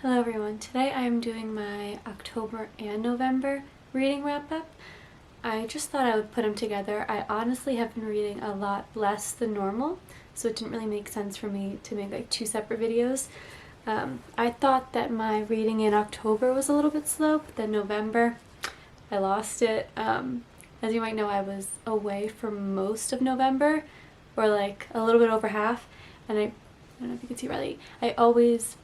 Hello everyone, today I am doing my October and November reading wrap-up. I just thought I would put them together. I honestly have been reading a lot less than normal, so it didn't really make sense for me to make like two separate videos. I thought that my reading in October was a little bit slow, but then November, I lost it. As you might know, I was away for most of November, or like a little bit over half, and I don't know if you can see really, I always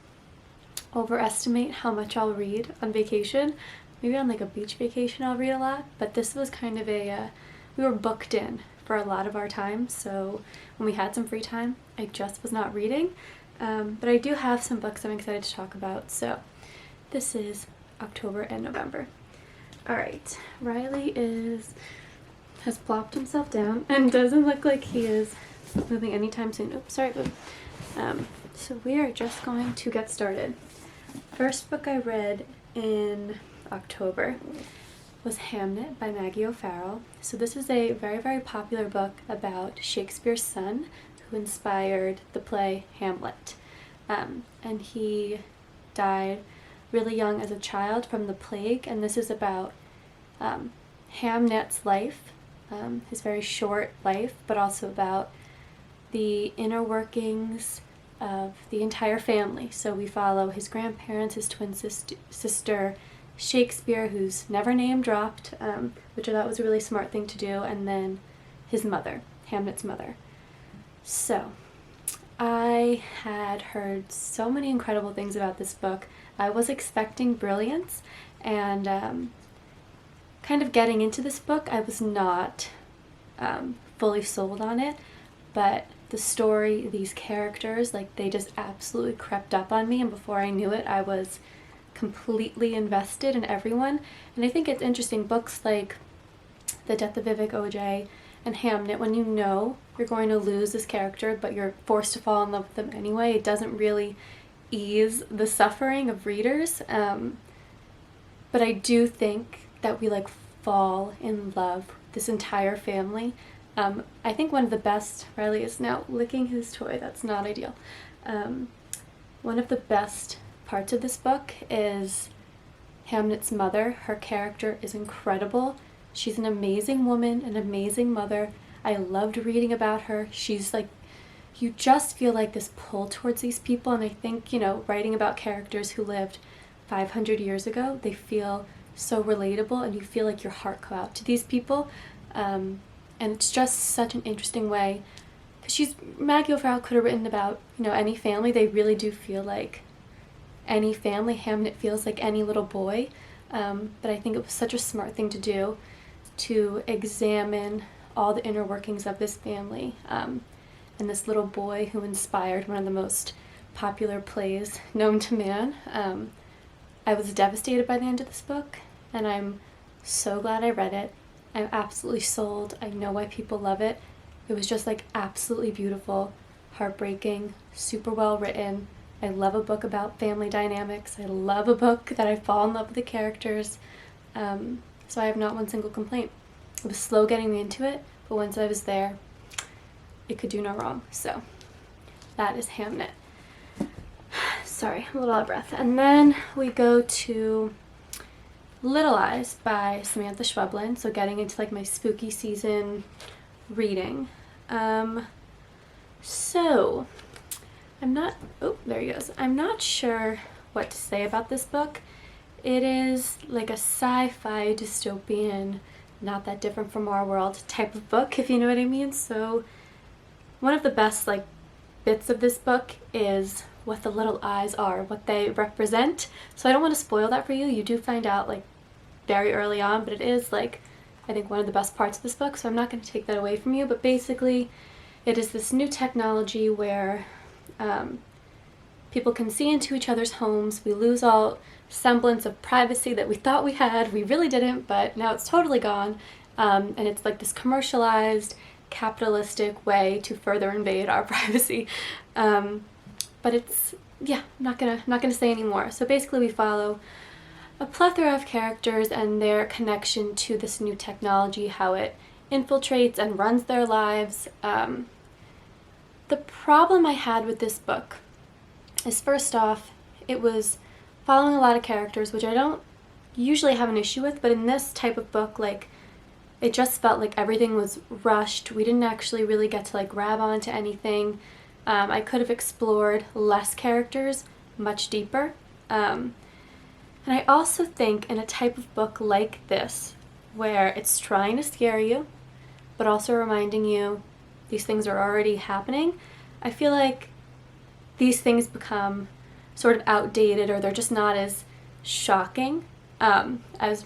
overestimate how much I'll read on vacation. Maybe on like a beach vacation I'll read a lot, but this was kind of a, we were booked in for a lot of our time, so when we had some free time, I just was not reading. But I do have some books I'm excited to talk about, so this is October and November. Alright, Riley has plopped himself down and doesn't look like he is moving anytime soon. Oops, sorry, boo. So we are just going to get started. First book I read in October was Hamnet by Maggie O'Farrell. So this is a very, very popular book about Shakespeare's son who inspired the play Hamlet. And he died really young as a child from the plague, and this is about Hamnet's life, his very short life, but also about the inner workings of the entire family. So we follow his grandparents, his twin sister, Shakespeare, who's never name dropped, which I thought was a really smart thing to do, and then his mother, Hamnet's mother. So I had heard so many incredible things about this book. I was expecting brilliance, and kind of getting into this book, I was not fully sold on it, but the story, these characters, like they just absolutely crept up on me, and before I knew it I was completely invested in everyone. And I think it's interesting, books like The Death of Vivek OJ and Hamnet, when you know you're going to lose this character but you're forced to fall in love with them anyway, it doesn't really ease the suffering of readers. But I do think that we like fall in love with this entire family. I think one of the best, Riley is now licking his toy, that's not ideal. One of the best parts of this book is Hamnet's mother. Her character is incredible. She's an amazing woman, an amazing mother. I loved reading about her. She's like, you just feel like this pull towards these people, and I think, you know, writing about characters who lived 500 years ago, they feel so relatable, and you feel like your heart go out to these people. And it's just such an interesting way, because Maggie O'Farrell could have written about, you know, any family. They really do feel like any family. Hamnet feels like any little boy. But I think it was such a smart thing to do, to examine all the inner workings of this family, and this little boy who inspired one of the most popular plays known to man. I was devastated by the end of this book, and I'm so glad I read it. I'm absolutely sold. I know why people love it. It was just like absolutely beautiful, heartbreaking, super well written. I love a book about family dynamics. I love a book that I fall in love with the characters. So I have not one single complaint. It was slow getting me into it, but once I was there, it could do no wrong. So that is Hamnet. Sorry, a little out of breath. And then we go to Little Eyes by Samantha Schweblin, so getting into like my spooky season reading. So I'm not, oh, there he goes. I'm not sure what to say about this book. It is like a sci-fi dystopian, not that different from our world type of book, if you know what I mean. So one of the best like bits of this book is what the little eyes are, what they represent. So I don't want to spoil that for you. You do find out like very early on, but it is like, I think, one of the best parts of this book, so I'm not going to take that away from you. But basically it is this new technology where people can see into each other's homes. We lose all semblance of privacy that we thought we had. We really didn't, but now it's totally gone. And it's like this commercialized, capitalistic way to further invade our privacy. But it's, yeah, I'm not gonna say any more. So basically we follow a plethora of characters and their connection to this new technology, how it infiltrates and runs their lives. The problem I had with this book is, first off, it was following a lot of characters, which I don't usually have an issue with, but in this type of book, like, it just felt like everything was rushed. We didn't actually really get to like grab onto anything. I could have explored less characters much deeper. And I also think in a type of book like this, where it's trying to scare you, but also reminding you these things are already happening, I feel like these things become sort of outdated, or they're just not as shocking as,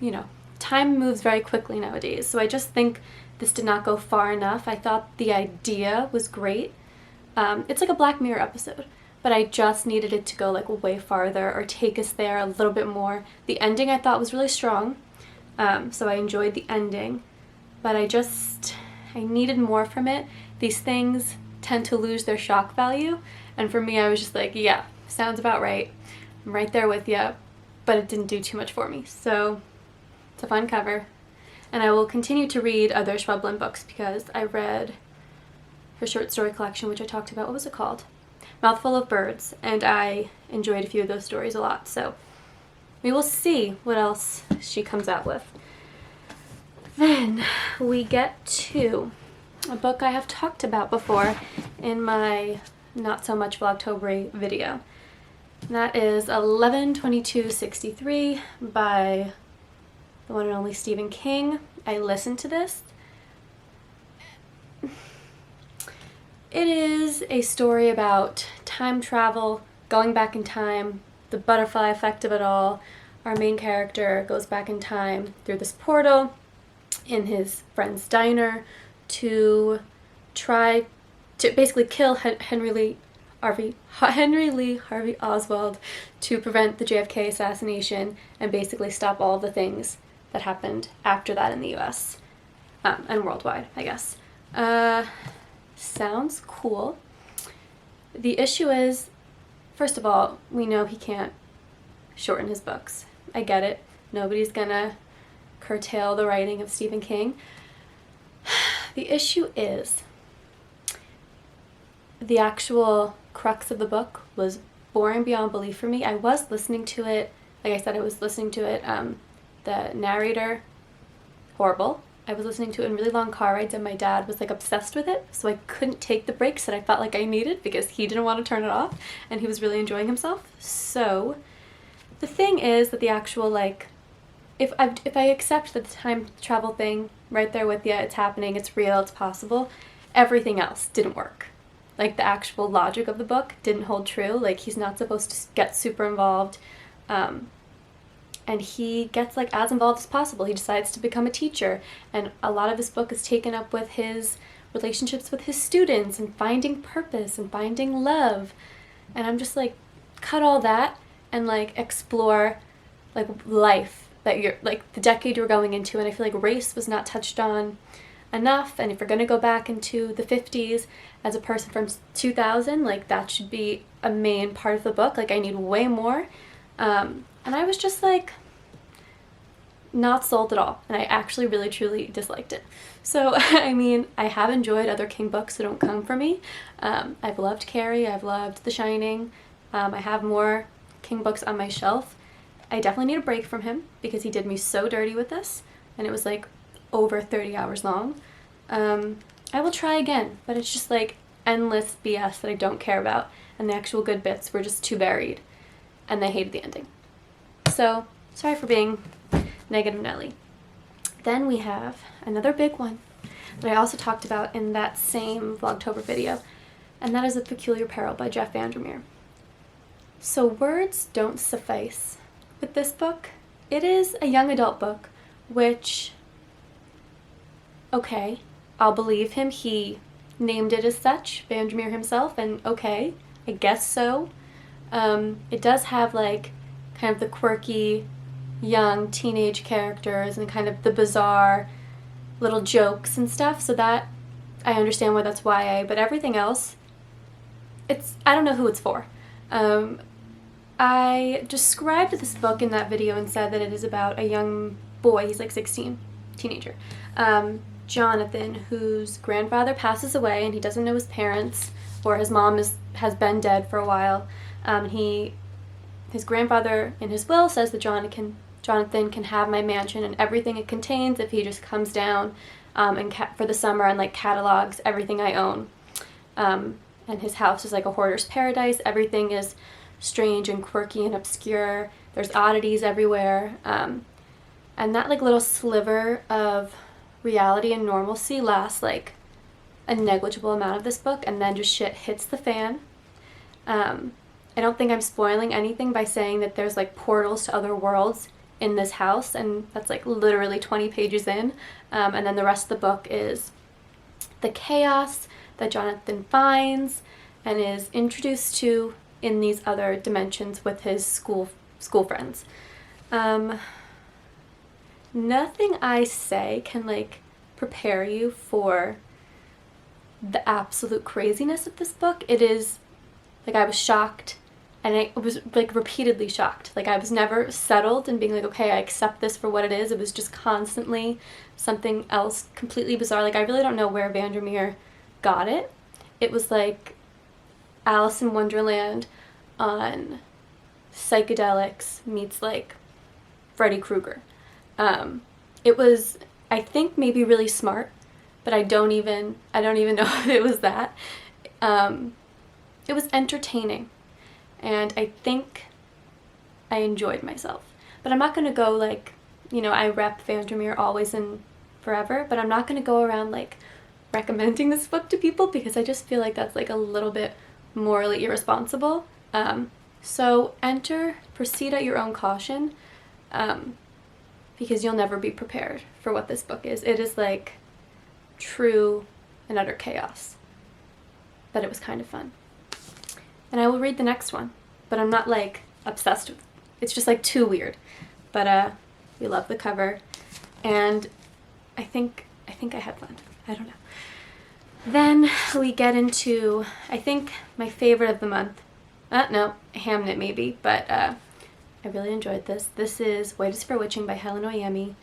you know, time moves very quickly nowadays. So I just think this did not go far enough. I thought the idea was great. It's like a Black Mirror episode, but I just needed it to go like way farther or take us there a little bit more. The ending I thought was really strong, so I enjoyed the ending, but I needed more from it. These things tend to lose their shock value, and for me I was just like, yeah, sounds about right. I'm right there with you, but it didn't do too much for me. So it's a fun cover, and I will continue to read other Schweblin books because I read her short story collection, which I talked about. What was it called? Mouthful of Birds, and I enjoyed a few of those stories a lot. So we will see what else she comes out with. Then we get to a book I have talked about before in my Not So Much Vlogtober video. And that is 11/22/63 by the one and only Stephen King. I listened to this. It is a story about time travel, going back in time, the butterfly effect of it all. Our main character goes back in time through this portal in his friend's diner to try to basically kill Henry Lee Harvey Oswald to prevent the JFK assassination and basically stop all the things that happened after that in the US and worldwide, I guess. Sounds cool. The issue is, first of all, we know he can't shorten his books. I get it. Nobody's gonna curtail the writing of Stephen King. The issue is the actual crux of the book was boring beyond belief for me. I was listening to it, like I said, I was listening to it, the narrator, horrible. I was listening to it in really long car rides, and my dad was like obsessed with it, so I couldn't take the breaks that I felt like I needed because he didn't want to turn it off and he was really enjoying himself. So the thing is that the actual, like, if I accept that the time travel thing, right there with you, it's happening, it's real, it's possible, everything else didn't work. Like, the actual logic of the book didn't hold true. Like, he's not supposed to get super involved, and he gets like as involved as possible. He decides to become a teacher, and a lot of this book is taken up with his relationships with his students and finding purpose and finding love. And I'm just like, cut all that and like explore like life, that you're like the decade you're going into. And I feel like race was not touched on enough, and if you're going to go back into the 50s as a person from 2000, like that should be a main part of the book. Like, I need way more. And I was just like not sold at all, and I actually really truly disliked it. So I mean, I have enjoyed other King books that don't come for me. I've loved Carrie, I've loved The Shining. I have more King books on my shelf. I definitely need a break from him because he did me so dirty with this, and it was like over 30 hours long. I will try again, but it's just like endless BS that I don't care about, and the actual good bits were just too buried, and they hated the ending. So, sorry for being negative Nelly. Then we have another big one that I also talked about in that same Vlogtober video, and that is A Peculiar Peril by Jeff VanderMeer. So words don't suffice with this book. It is a young adult book, which, okay, I'll believe him. He named it as such, VanderMeer himself, and okay, I guess so. It does have like kind of the quirky young teenage characters and kind of the bizarre little jokes and stuff, so that I understand why that's YA, but everything else, I don't know who it's for. I described this book in that video and said that it is about a young boy, he's like 16, teenager, Jonathan, whose grandfather passes away and he doesn't know his parents, or his mom has been dead for a while. his grandfather in his will says that Jonathan can have my mansion and everything it contains if he just comes down for the summer and like catalogs everything I own. And his house is like a hoarder's paradise. Everything is strange and quirky and obscure. There's oddities everywhere. And that like little sliver of reality and normalcy lasts like a negligible amount of this book, and then just shit hits the fan. I don't think I'm spoiling anything by saying that there's like portals to other worlds in this house, and that's like literally 20 pages in. And then the rest of the book is the chaos that Jonathan finds and is introduced to in these other dimensions with his school friends. Nothing I say can like prepare you for the absolute craziness of this book. It is like, I was shocked, and I was like repeatedly shocked. Like, I was never settled in being like, okay, I accept this for what it is. It was just constantly something else completely bizarre. Like, I really don't know where VanderMeer got it. It was like Alice in Wonderland on psychedelics meets like Freddy Krueger. It was, I think, maybe really smart, but I don't even know if it was that. It was entertaining, and I think I enjoyed myself. But I'm not going to go like, you know, I rep VanderMeer always and forever, but I'm not going to go around like recommending this book to people, because I just feel like that's like a little bit morally irresponsible. So proceed at your own caution, because you'll never be prepared for what this book is. It is like true and utter chaos, but it was kind of fun. And I will read the next one, but I'm not like obsessed with it. It's just like too weird. But we love the cover, and I think I had fun. I don't know. Then we get into, I think, my favorite of the month. No, Hamnet maybe, but I really enjoyed this. This is White is for Witching by Helen Oyeyemi.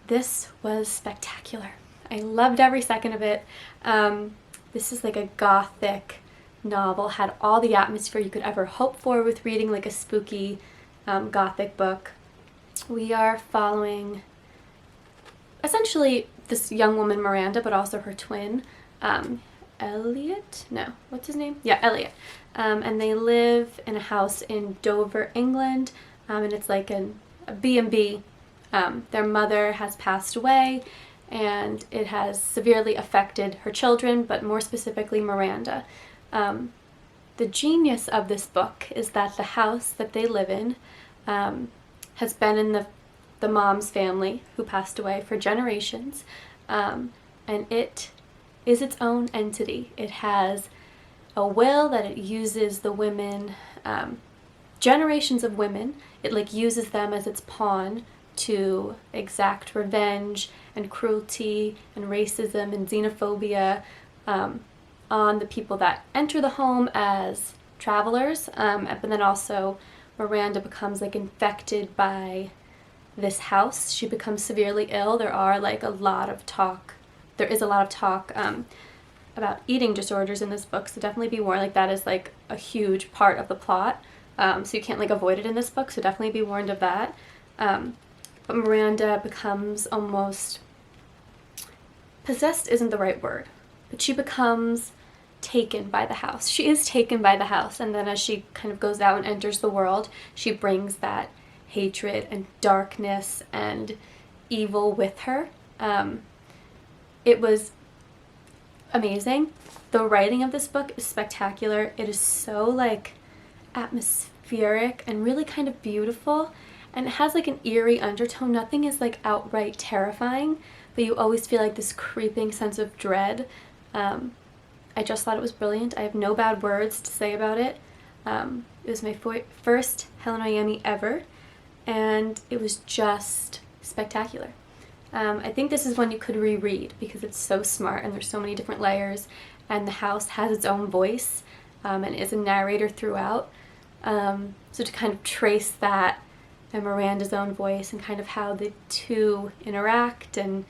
This was spectacular. I loved every second of it. This is like a gothic novel, had all the atmosphere you could ever hope for with reading like a spooky gothic book. We are following essentially this young woman Miranda, but also her twin, Elliot? No, what's his name? Yeah, Elliot. And they live in a house in Dover, England, and it's like a B&B. Their mother has passed away, and it has severely affected her children, but more specifically Miranda. The genius of this book is that the house that they live in has been in the mom's family who passed away for generations, and it is its own entity. It has a will that it uses the women, generations of women, it like uses them as its pawn to exact revenge and cruelty and racism and xenophobia on the people that enter the home as travelers, but then also Miranda becomes like infected by this house. She becomes severely ill. There is a lot of talk about eating disorders in this book, so definitely be warned. Like, that is like a huge part of the plot, so you can't like avoid it in this book, so definitely be warned of that. But Miranda becomes almost possessed isn't the right word, but she becomes taken by the house. She is taken by the house, and then as she kind of goes out and enters the world, she brings that hatred and darkness and evil with her. It was amazing. The writing of this book is spectacular. It is so like atmospheric and really kind of beautiful, and it has like an eerie undertone. Nothing is like outright terrifying, but you always feel like this creeping sense of dread. I just thought it was brilliant. I have no bad words to say about it. It was my first Helen Oyeyemi ever, and it was just spectacular. I think this is one you could reread because it's so smart and there's so many different layers, and the house has its own voice and is a narrator throughout. So to kind of trace that and Miranda's own voice and kind of how the two interact and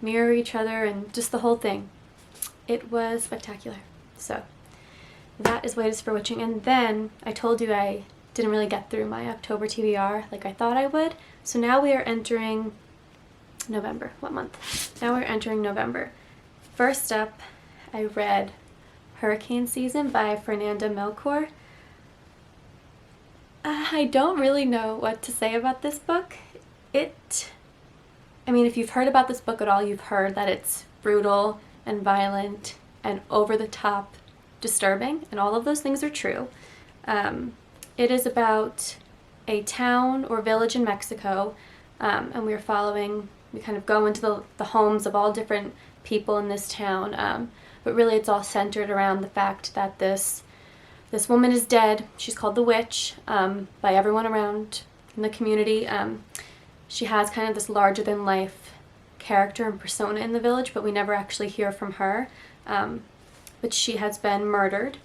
mirror each other and just the whole thing. It was spectacular. So that is White is for Witching. And then I told you I didn't really get through my October TBR like I thought I would. So now we are entering November. What month? Now we're entering November. First up, I read Hurricane Season by Fernanda Melchor. I don't really know what to say about this book. I mean, if you've heard about this book at all, you've heard that it's brutal and violent and over-the-top disturbing, and all of those things are true. It is about a town or village in Mexico, and we kind of go into the homes of all different people in this town, but really it's all centered around the fact that this woman is dead. She's called the witch by everyone around in the community. She has kind of this larger-than-life character and persona in the village, but we never actually hear from her. But she has been murdered,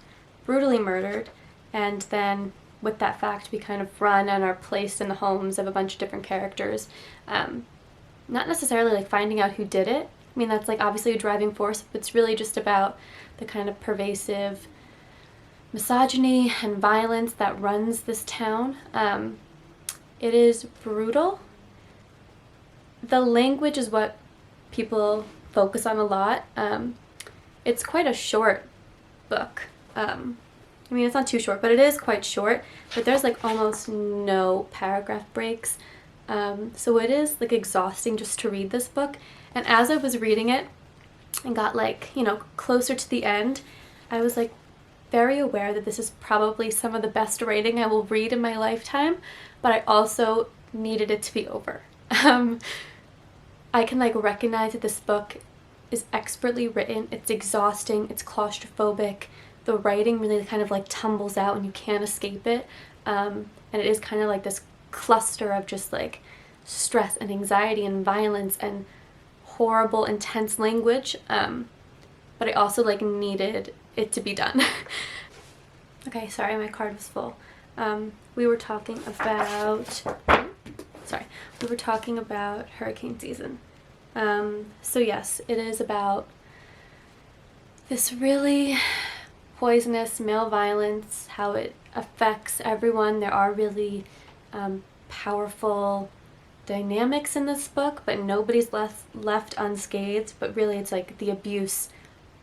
brutally murdered, and then with that fact we kind of run and are placed in the homes of a bunch of different characters. Not necessarily like finding out who did it. I mean, that's like obviously a driving force, but it's really just about the kind of pervasive misogyny and violence that runs this town. It is brutal. The language is what people focus on a lot. It's quite a short book. I mean, it's not too short, but it is quite short, but there's like almost no paragraph breaks. So it is like exhausting just to read this book. And as I was reading it and got like, closer to the end, I was like very aware that this is probably some of the best writing I will read in my lifetime, but I also needed it to be over. I can like recognize that this book is expertly written. It's exhausting. It's claustrophobic. The writing really kind of like tumbles out and you can't escape it. And it is kind of like this cluster of just like stress and anxiety and violence and horrible, intense language. But I also like needed it to be done. Okay, sorry, my card was full. We were talking about Hurricane Season. So yes, it is about this really poisonous male violence, how it affects everyone. There are really powerful dynamics in this book, but nobody's left unscathed. But really it's like the abuse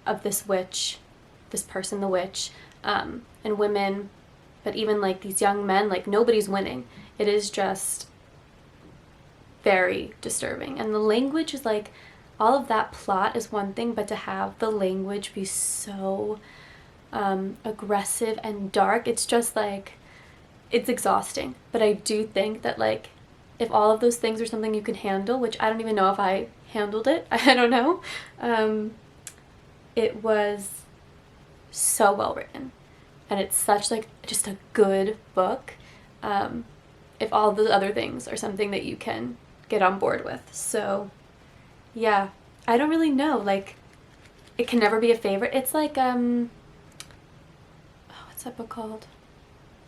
of this witch, this person, the witch, and women, but even like these young men, like nobody's winning. It is just very disturbing. And the language is like, all of that plot is one thing, but to have the language be so aggressive and dark, it's just like, it's exhausting. But I do think that like, if all of those things are something you can handle, which I don't even know if I handled it, I don't know, it was so well written. And it's such like just a good book, if all the other things are something that you can get on board with. So yeah, I don't really know, like it can never be a favorite. It's like what's that book called,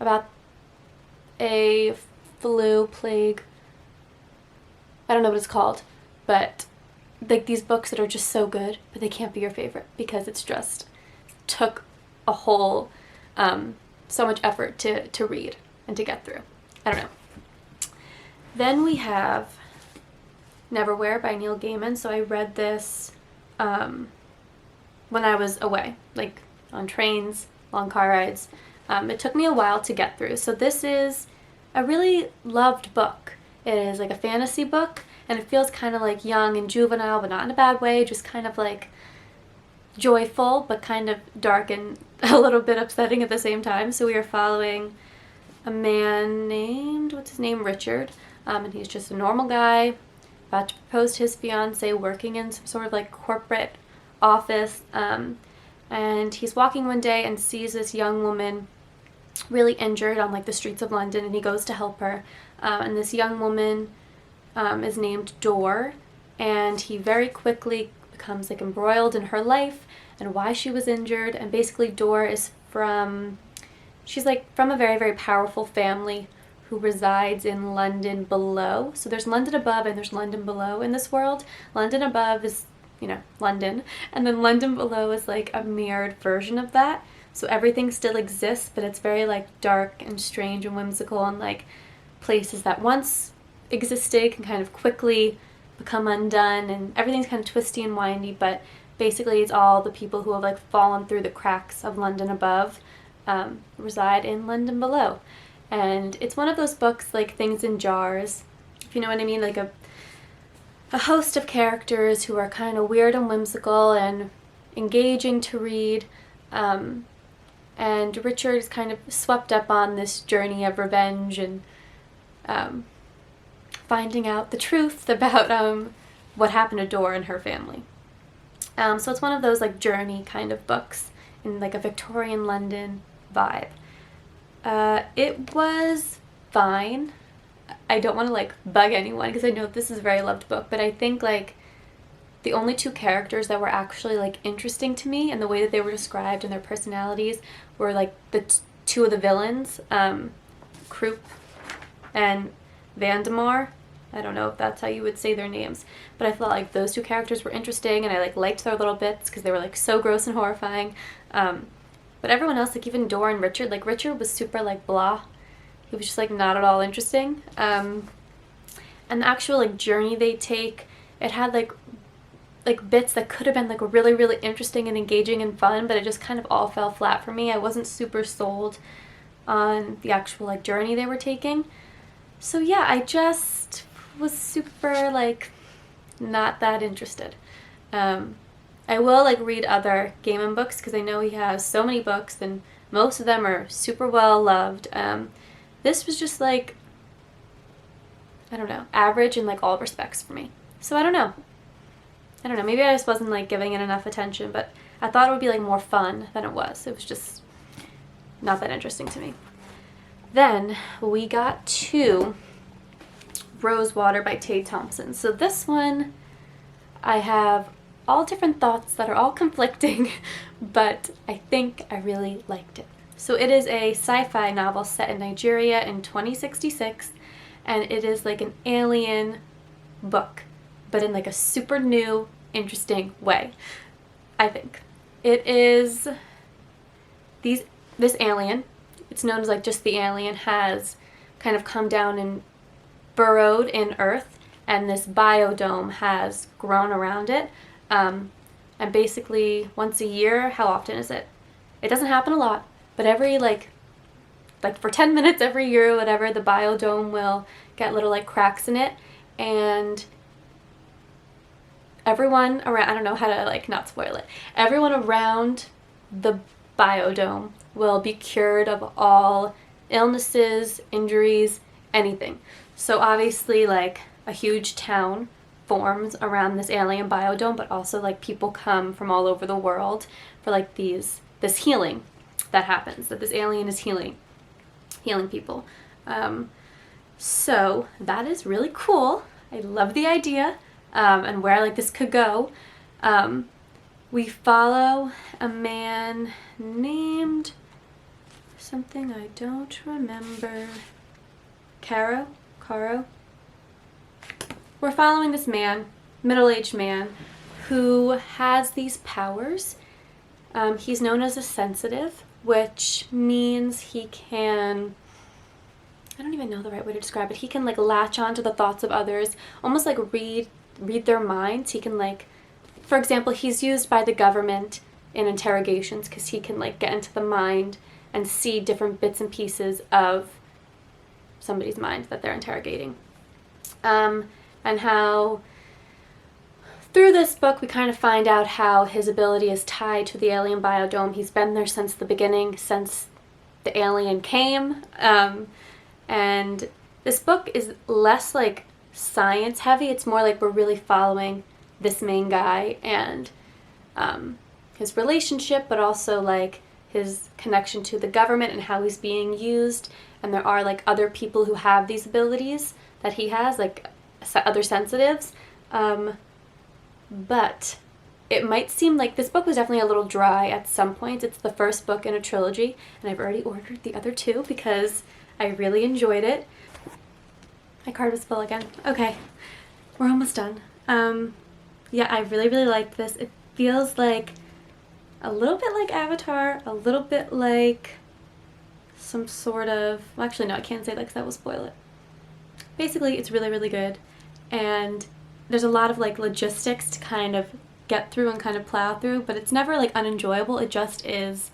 about a plague, I don't know what it's called, but like these books that are just so good but they can't be your favorite because it's just took a whole so much effort to read and to get through. I don't know. Then we have Neverwhere by Neil Gaiman. So I read this when I was away, like on trains, long car rides. It took me a while to get through. So this is a really loved book. It is like a fantasy book, and it feels kind of like young and juvenile, but not in a bad way, just kind of like joyful, but kind of dark and a little bit upsetting at the same time. So we are following a man named, Richard, and he's just a normal guy about to propose to his fiancée, working in some sort of like corporate office, and he's walking one day and sees this young woman really injured on like the streets of London, and he goes to help her, and this young woman is named Dor, and he very quickly becomes like embroiled in her life and why she was injured. And basically Dor is she's like from a very, very powerful family who resides in London below. So there's London above and there's London below in this world. London above is, London, and then London below is like a mirrored version of that. So everything still exists, but it's very like dark and strange and whimsical, and like places that once existed can kind of quickly become undone, and everything's kind of twisty and windy, but basically it's all the people who have like fallen through the cracks of London above reside in London below. And it's one of those books like Things in Jars, if you know what I mean, like a host of characters who are kind of weird and whimsical and engaging to read, and Richard is kind of swept up on this journey of revenge and finding out the truth about what happened to Dora and her family. So it's one of those like journey kind of books in like a Victorian London vibe. It was fine. I don't want to like bug anyone because I know this is a very loved book, but I think like the only two characters that were actually like interesting to me and the way that they were described and their personalities were like the two of the villains, Croup and VanderMeer. I don't know if that's how you would say their names, but I felt like those two characters were interesting, and I like liked their little bits because they were like so gross and horrifying. But everyone else, like even Dora and Richard, like Richard was super like blah. He was just like not at all interesting. And the actual like journey they take, it had like bits that could have been like really, really interesting and engaging and fun, but it just kind of all fell flat for me. I wasn't super sold on the actual like journey they were taking. So yeah, I just was super like not that interested. I will like read other Gaiman books because I know he has so many books and most of them are super well loved. This was just like, I don't know, average in like all respects for me. So I don't know, maybe I just wasn't like giving it enough attention, but I thought it would be like more fun than it was. It was just not that interesting to me. Then we got to Rosewater by Tade Thompson. So this one, I have all different thoughts that are all conflicting, but I think I really liked it. So it is a sci-fi novel set in Nigeria in 2066, and it is like an alien book, but in like a super new, interesting way, I think. It is this alien, it's known as like just the alien, has kind of come down and burrowed in Earth, and this biodome has grown around it. And basically once a year, how often is it? It doesn't happen a lot, but every like for 10 minutes every year or whatever, the biodome will get little like cracks in it, and everyone around, I don't know how to like not spoil it, everyone around the biodome will be cured of all illnesses, injuries, anything. So obviously like a huge town forms around this alien biodome, but also like people come from all over the world for like this healing that happens, that this alien is healing people. So that is really cool. I love the idea, and where like this could go. We follow a man named something I don't remember. Caro? We're following this man, middle-aged man, who has these powers. He's known as a sensitive, which means he can, I don't even know the right way to describe it, he can like latch on to the thoughts of others, almost like read their minds. He can like, for example, he's used by the government in interrogations because he can like get into the mind and see different bits and pieces of somebody's mind that they're interrogating. And how through this book we kind of find out how his ability is tied to the alien biodome. He's been there since the beginning, since the alien came. And this book is less like science heavy. It's more like we're really following this main guy and his relationship, but also like his connection to the government and how he's being used. And there are like other people who have these abilities that he has, like other sensitives. But it might seem like this book was definitely a little dry at some points. It's the first book in a trilogy, and I've already ordered the other two because I really enjoyed it. My card was full again. Okay, we're almost done. Yeah, I really, really liked this. It feels like a little bit like Avatar, a little bit like some sort of, well, actually no, I can't say that because that will spoil it. Basically, it's really, really good, and there's a lot of like logistics to kind of get through and kind of plow through, but it's never like unenjoyable. It just is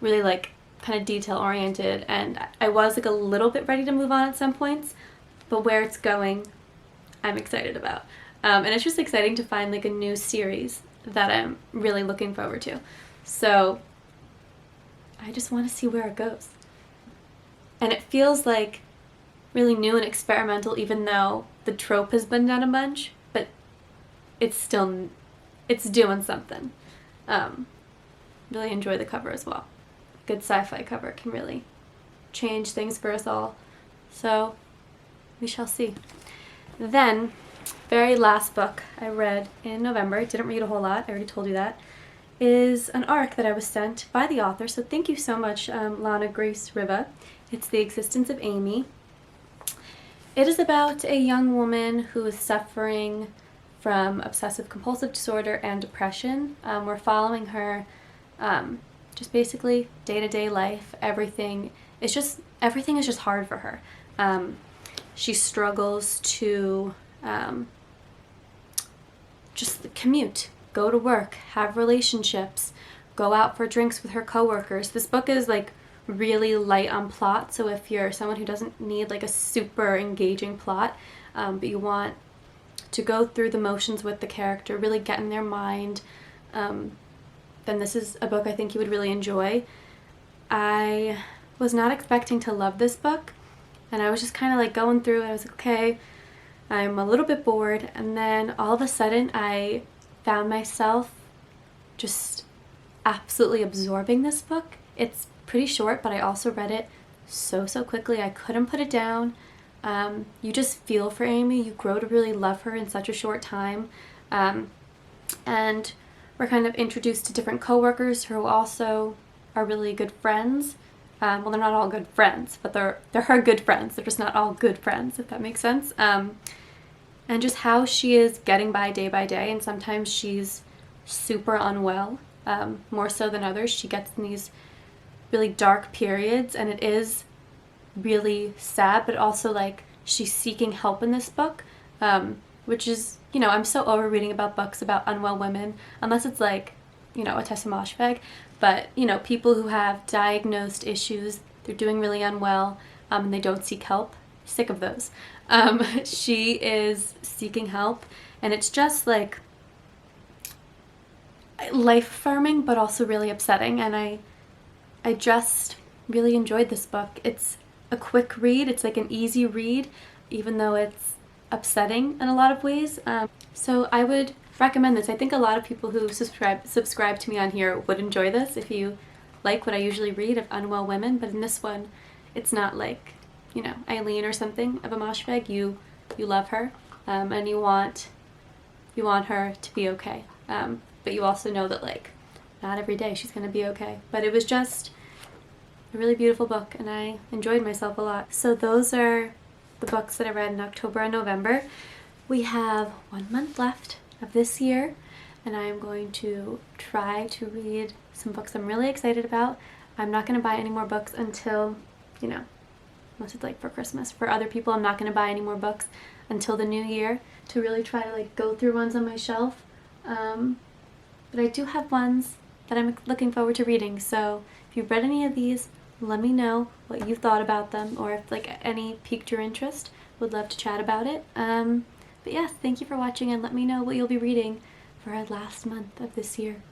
really like kind of detail oriented, and I was like a little bit ready to move on at some points, but where it's going, I'm excited about. And it's just exciting to find like a new series that I'm really looking forward to. So I just want to see where it goes. And it feels like really new and experimental, even though the trope has been done a bunch, but it's doing something. Really enjoy the cover as well. Good sci-fi cover can really change things for us all. So we shall see. Then, very last book I read in November, I didn't read a whole lot, I already told you that, is an arc that I was sent by the author, so thank you so much, Lana Grace Riva. It's The Existence of Amy. It is about a young woman who is suffering from obsessive compulsive disorder and depression. We're following her just basically day-to-day life. Everything is just hard for her. She struggles to just commute, go to work, have relationships, go out for drinks with her coworkers. This book is like really light on plot, so if you're someone who doesn't need like a super engaging plot, but you want to go through the motions with the character, really get in their mind, then this is a book I think you would really enjoy. I was not expecting to love this book, and I was just kind of like going through it. I was like, okay, I'm a little bit bored, and then all of a sudden I found myself just absolutely absorbing this book. It's pretty short, but I also read it so quickly. I couldn't put it down. You just feel for Amy. You grow to really love her in such a short time. And we're kind of introduced to different coworkers who also are really good friends. Well, they're not all good friends, but they're her good friends. They're just not all good friends, if that makes sense. And just how she is getting by day, and sometimes she's super unwell, more so than others. She gets in these really dark periods, and it is really sad, but also like she's seeking help in this book, which is, you know, I'm so over reading about books about unwell women, unless it's like, you know, a Tessa Moshfegh, but, you know, people who have diagnosed issues, they're doing really unwell, and they don't seek help. Sick of those. She is seeking help, and it's just like life affirming, but also really upsetting, and I just really enjoyed this book. It's a quick read. It's like an easy read, even though it's upsetting in a lot of ways. So I would recommend this. I think a lot of people who subscribe to me on here would enjoy this if you like what I usually read of unwell women, but in this one, it's not like, you know, Eileen or something of a Moshfegh. You love her, and you want her to be okay. But you also know that, like, not every day she's going to be okay. But it was just a really beautiful book, and I enjoyed myself a lot. So those are the books that I read in October and November. We have 1 month left of this year, and I am going to try to read some books I'm really excited about. I'm not going to buy any more books until, you know, unless it's like for Christmas. For other people, I'm not going to buy any more books until the new year to really try to like go through ones on my shelf. But I do have ones that I'm looking forward to reading, so if you've read any of these, let me know what you thought about them, or if like any piqued your interest. Would love to chat about it. But yes, thank you for watching, and let me know what you'll be reading for our last month of this year.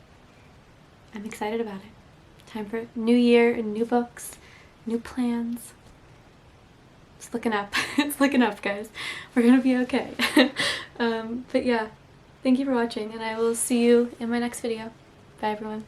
I'm excited about it. Time for new year and new books, new plans. It's looking up. It's looking up, guys. We're gonna be okay. But yeah, thank you for watching, and I will see you in my next video. Bye, everyone.